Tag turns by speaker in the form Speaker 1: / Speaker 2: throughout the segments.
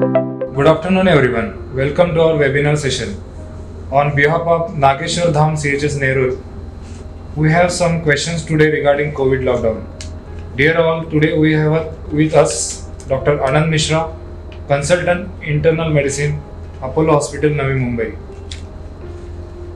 Speaker 1: Good afternoon, everyone. Welcome to our webinar session. On behalf of Nageshwar Dham CHS Nerur, we have some questions today regarding COVID lockdown. Dear all, today we have with us Dr. Anand Mishra, Consultant Internal Medicine, Apollo Hospital, Navi Mumbai.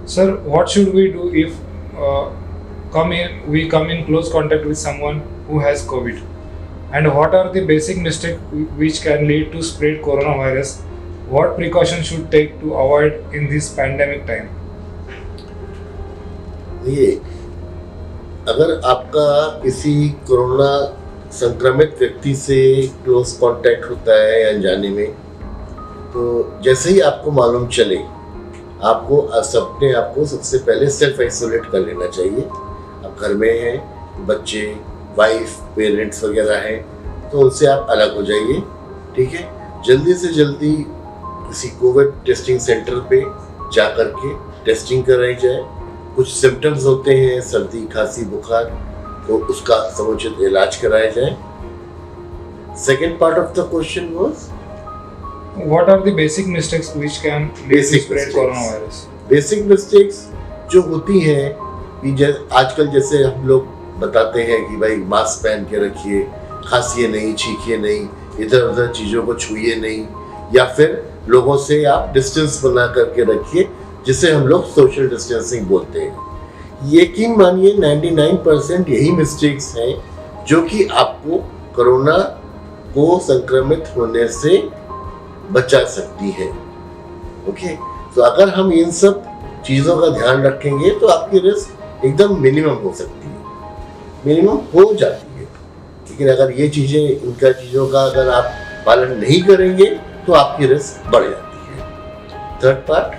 Speaker 1: Sir, what should we do if we come in close contact with someone who has COVID? And what are the basic mistakes which can lead to spread coronavirus? What precautions should take to avoid in this pandemic time?
Speaker 2: ये अगर आपका किसी corona संक्रमित व्यक्ति से close contact होता है अनजाने में, तो जैसे ही आपको मालूम चले, आपको अपने आप को सबसे पहले सेल्फ आइसोलेट कर लेना चाहिए। आप घर में हैं, बच्चे, वाइफ, पेरेंट्स वगैरह हैं, तो उनसे आप अलग हो जाइए। ठीक है, जल्दी से जल्दी किसी कोविड टेस्टिंग सेंटर पे जा कर के टेस्टिंग कराई जाए। कुछ सिम्टम्स होते हैं, सर्दी, खांसी, बुखार, तो उसका समुचित इलाज कराया जाए। Second part of the question was
Speaker 1: What are the basic mistakes which can lead to spread coronavirus?
Speaker 2: Basic mistakes जो होती हैं कि आजकल जैसे हम लोग बताते हैं कि भाई मास्क पहन के रखिए, खांसिए नहीं, छींकिए नहीं, इधर उधर चीज़ों को छुइए नहीं, या फिर लोगों से आप डिस्टेंस बना करके रखिए, जिसे हम लोग सोशल डिस्टेंसिंग बोलते हैं। यकीन मानिए 99% यही मिस्टेक्स हैं जो कि आपको कोरोना को संक्रमित होने से बचा सकती है। ओके, तो अगर हम इन सब चीज़ों का ध्यान रखेंगे तो आपकी रिस्क एकदम मिनिमम हो सकती है, मिनिमम हो जाती है। लेकिन अगर ये चीज़ों का अगर आप पालन नहीं करेंगे तो आपकी रिस्क बढ़ जाती है। Third part,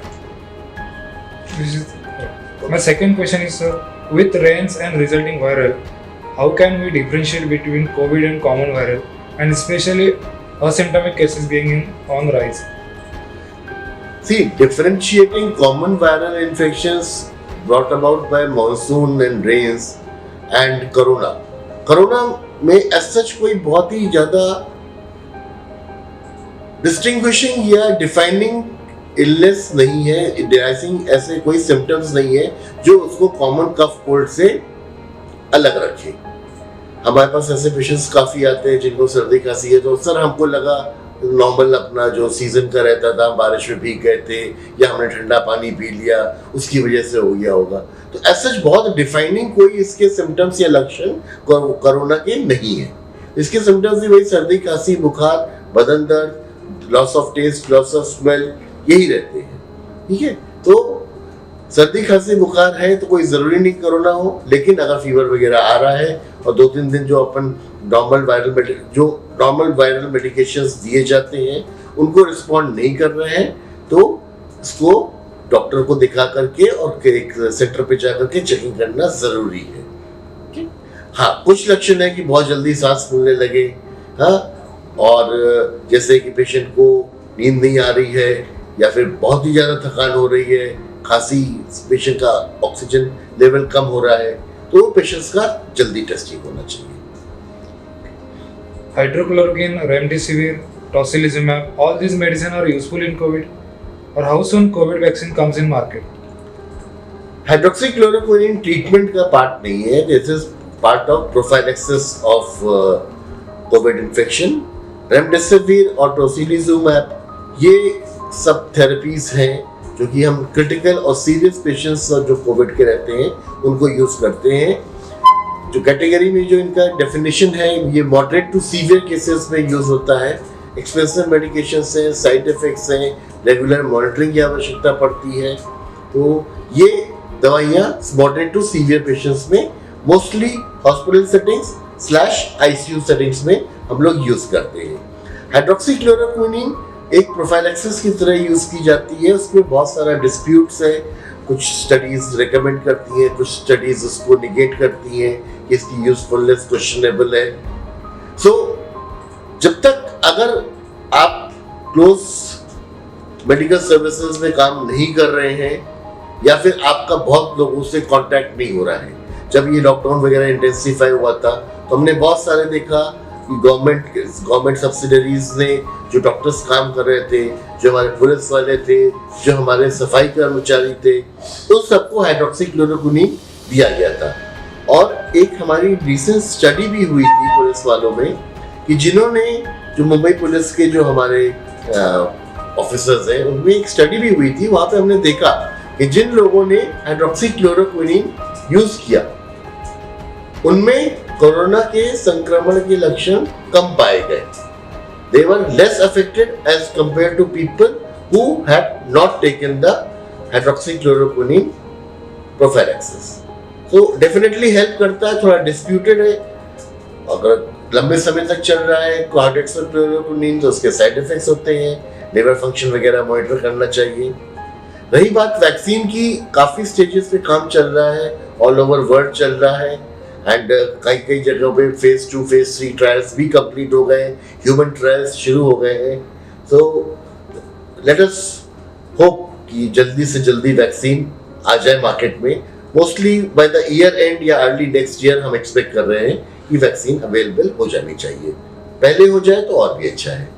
Speaker 1: My second question is, sir, with rains and resulting viral, how can we differentiate between COVID and common viral, and especially asymptomatic cases being on rise?
Speaker 2: see, differentiating common viral infections brought about by monsoon and rains and corona में as such कोई बहुत ही ज़्यादा distinguishing या defining illness नहीं है, ऐसे कोई symptoms नहीं है जो उसको कॉमन कफ कोल्ड से अलग रखे। हमारे पास ऐसे पेशेंट्स काफ़ी आते हैं जिनको सर्दी खांसी है, तो सर हमको लगा नॉर्मल अपना जो सीजन का रहता था, बारिश में भीग गए थे या हमने ठंडा पानी पी लिया, उसकी वजह से हो गया होगा। तो ऐसा बहुत डिफाइनिंग कोई इसके सिम्टम्स या लक्षण कोरोना के नहीं है। इसके सिम्टम्स भी वही सर्दी, खांसी, बुखार, बदन दर्द, loss of taste, loss of smell, यही रहते हैं। ठीक है, तो सर्दी, खांसी, बुखार है तो कोई ज़रूरी नहीं कोरोना हो, लेकिन अगर फीवर वगैरह आ रहा है और 2-3 दिन जो अपन नॉर्मल वायरल मेडिकेशंस दिए जाते हैं उनको रिस्पॉन्ड नहीं कर रहे हैं, तो इसको डॉक्टर को दिखा करके और एक सेंटर पे जा करके चेकिंग करना ज़रूरी है। हाँ, कुछ लक्षण है कि बहुत जल्दी सांस फूलने लगे, हाँ, और जैसे कि पेशेंट को नींद नहीं आ रही है या फिर बहुत ही ज़्यादा थकान हो रही है, खांसी, पेशेंट का ऑक्सीजन लेवल कम हो रहा है, तो पेशेंट्स का जल्दी टेस्टिंग होना चाहिए।
Speaker 1: Hydrochloroquine, remdesivir, tocilizumab, all these medicine are useful in COVID, or how soon COVID vaccine comes in market?
Speaker 2: Hydroxychloroquine treatment का पार्ट नहीं है, this is part of prophylaxis of Covid infection. Remdesivir और tocilizumab ये सब therapies हैं जो कि हम क्रिटिकल और सीरियस पेशेंट्स जो कोविड के रहते हैं उनको यूज करते हैं। जो कैटेगरी में जो इनका डेफिनेशन है, ये मॉडरेट टू सीवियर केसेस में यूज होता है। एक्सपेंसिव मेडिकेशंस हैं, साइड इफेक्ट्स हैं, रेगुलर मॉनिटरिंग की आवश्यकता पड़ती है। तो ये दवाइयाँ मॉडरेट टू सीवियर पेशेंट्स में mostly hospital settings / ICU settings में हम लोग यूज करते हैं। हाइड्रोक्सीक्लोरोक्विन एक प्रोफाइलैक्सिस की तरह यूज की जाती है। उसमें बहुत सारा डिस्प्यूट्स है, कुछ स्टडीज रिकमेंड करती हैं, कुछ स्टडीज उसको निगेट करती हैं कि इसकी यूजफुलनेस क्वेश्चनेबल है। सो जब तक अगर आप क्लोज मेडिकल सर्विसेज में काम नहीं कर रहे हैं या फिर आपका बहुत लोगों से कांटेक्ट नहीं हो रहा है, जब ये लॉकडाउन वगैरह इंटेंसिफाई हुआ था तो हमने बहुत सारे देखा गवर्नमेंट सब्सिडरीज ने जो डॉक्टर्स काम कर रहे थे, जो हमारे पुलिस वाले थे, जो हमारे सफाई कर्मचारी थे, तो सबको हाइड्रोक्सीक्लोरोक्विनीन दिया गया था। और एक हमारी रिसेंट स्टडी भी हुई थी पुलिस वालों में कि जिन्होंने जो मुंबई पुलिस के जो हमारे ऑफिसर्स हैं, उनमें एक स्टडी भी हुई थी। वहां पे हमने देखा कि जिन लोगों ने हाइड्रोक्सीक्लोरोक्विनीन यूज किया उनमें कोरोना के संक्रमण के लक्षण कम पाए गए। They were less affected as compared to people who had not taken the hydroxychloroquine prophylaxis. So definitely help करता है, थोड़ा disputed है। अगर लंबे समय तक चल रहा है हाइड्रोक्सीक्लोरोक्विनीन तो उसके साइड इफेक्ट्स होते हैं, लिवर फंक्शन वगैरह मॉनिटर करना चाहिए। रही बात वैक्सीन की, काफी स्टेजेस पे काम चल रहा है, ऑल ओवर वर्ल्ड चल रहा है एंड कई जगहों पे फेज 2 फेज 3 ट्रायल्स भी कंप्लीट हो गए, ह्यूमन ट्रायल्स शुरू हो गए हैं। तो लेट अस होप कि जल्दी से जल्दी वैक्सीन आ जाए मार्केट में। Mostly by the year and या अर्ली नेक्स्ट ईयर हम एक्सपेक्ट कर रहे हैं कि वैक्सीन अवेलेबल हो जानी चाहिए। पहले हो जाए तो और भी अच्छा है।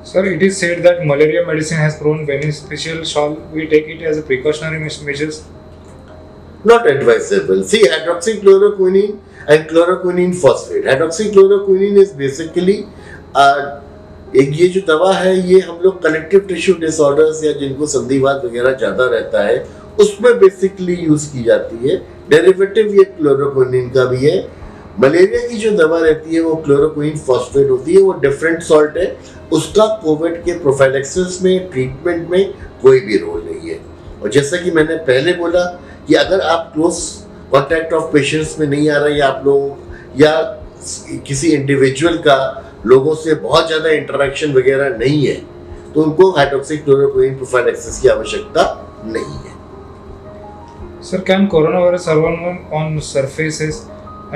Speaker 1: Sir, it is said that malaria medicine has proven beneficial. Shall we take it as a precautionary measures?
Speaker 2: Not advisable. See, hydroxychloroquine and chloroquine phosphate. Hydroxychloroquine is basically एक ये जो दवा है, ये हम लोग कनेक्टिव टिश्यू डिसऑर्डर्स या जिनको संधिवात वगैरह ज्यादा रहता है उसमें बेसिकली यूज की जाती है। डेरिवेटिव ये क्लोरोक्विनीन का भी है। मलेरिया की जो दवा रहती है वो क्लोरोक्विन फॉस्फेट होती है, वो डिफरेंट सॉल्ट है। उसका कोविड के प्रोफाइलैक्सिस में, ट्रीटमेंट में कोई भी रोल नहीं है। और जैसा कि मैंने पहले बोला कि अगर आप क्लोज कॉन्टैक्ट ऑफ पेशेंट्स में नहीं आ रहे या आप लोग या किसी इंडिविजुअल का लोगों से बहुत ज्यादा इंटरेक्शन वगैरह नहीं है तो उनको हाइड्रोक्सीक्लोरोक्विन प्रोफाइलैक्सिस की आवश्यकता नहीं है।
Speaker 1: Sir, can coronavirus survive on surfaces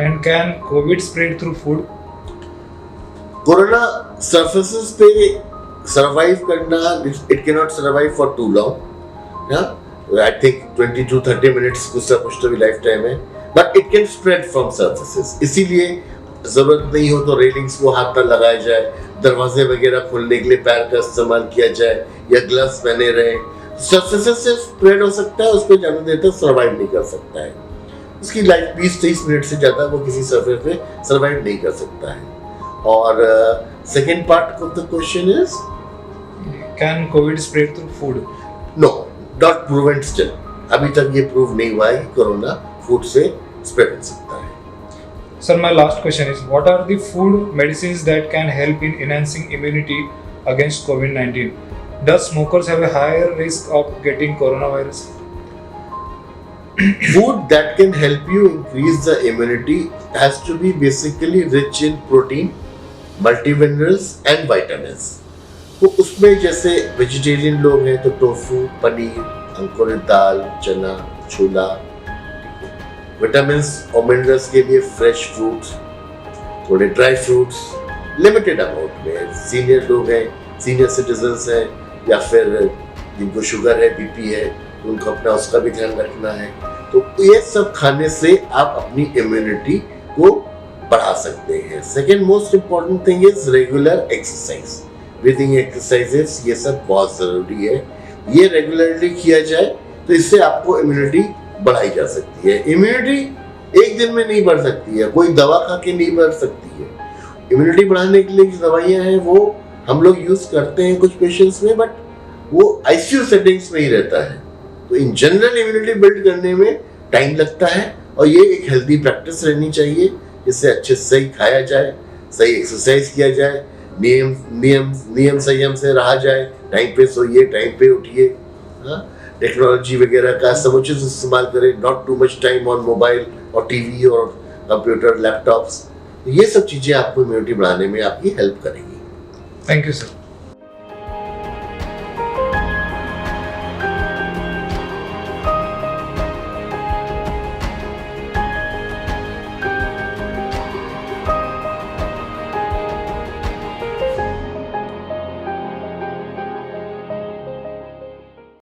Speaker 1: and can COVID spread through food?
Speaker 2: Corona surfaces पे सरवाइव करना, it can not survive for too long. I think 20 to 30 minutes कुछ तो भी लाइफ टाइम है, but it can spread from surfaces. इसीलिए जरूरत नहीं हो तो रेलिंग्स को हाथ पर लगाया जाए, दरवाजे वगैरह खोलने के लिए पैर का इस्तेमाल किया जाए या ग्लव्स पहने रहे। सरफेसेस से स्प्रेड हो सकता है, उस पर ज्यादा देर तक सर्वाइव नहीं कर सकता है। उसकी लाइफ 20-30 मिनट से ज्यादा वो किसी सरफेस पे सर्वाइव नहीं कर सकता है। और second part of the question is,
Speaker 1: can COVID spread through food?
Speaker 2: No, not proven still. अभी तक ये प्रूव नहीं हुआ है कि कोरोना फूड से स्प्रेड हो सकता है।
Speaker 1: Sir, my last question is, what are the food medicines that can help in enhancing immunity against COVID-19? Does smokers have a higher risk of getting coronavirus?
Speaker 2: Food that can help you increase the immunity has to be basically rich in protein, multiminerals and vitamins. तो उसमें जैसे vegetarian लोग हैं तो tofu, paneer, अंकुरित दाल, चना, छोला। Vitamins और minerals के लिए फ्रेश फ्रूट्स, थोड़े ड्राई फ्रूट्स, लिमिटेड अमाउंट में। सीनियर लोग हैं, सीनियर सिटीजन्स हैं या फिर जिनको शुगर है, बीपी है, उनको अपना उसका भी ध्यान रखना है। तो ये सब खाने से आप अपनी इम्यूनिटी को बढ़ा सकते हैं। Second most important thing is regular exercise, breathing exercises, ये सब बहुत जरूरी है। ये रेगुलरली किया जाए तो इससे आपको इम्यूनिटी बढ़ाई जा सकती है। इम्यूनिटी एक दिन में नहीं बढ़ सकती है, कोई दवा खा के नहीं बढ़ सकती है। इम्यूनिटी बढ़ाने के लिए जो दवाइयाँ हैं वो हम लोग यूज करते हैं कुछ पेशेंट्स में, बट वो आईसीयू सेटिंग्स में ही रहता है। तो इन जनरल इम्यूनिटी बिल्ड करने में टाइम लगता है और ये एक हेल्दी प्रैक्टिस रहनी चाहिए, जिससे अच्छे से सही खाया जाए, सही एक्सरसाइज किया जाए, नियम संयम से रहा जाए, टाइम पे सोइए, टाइम पे उठिए, टेक्नोलॉजी वगैरह का समुचित इस्तेमाल करें, not too much time on mobile और टीवी और कंप्यूटर, लैपटॉप्स। ये सब चीज़ें आपको इम्यूनिटी बढ़ाने में आपकी हेल्प करेंगी।
Speaker 1: Thank you sir.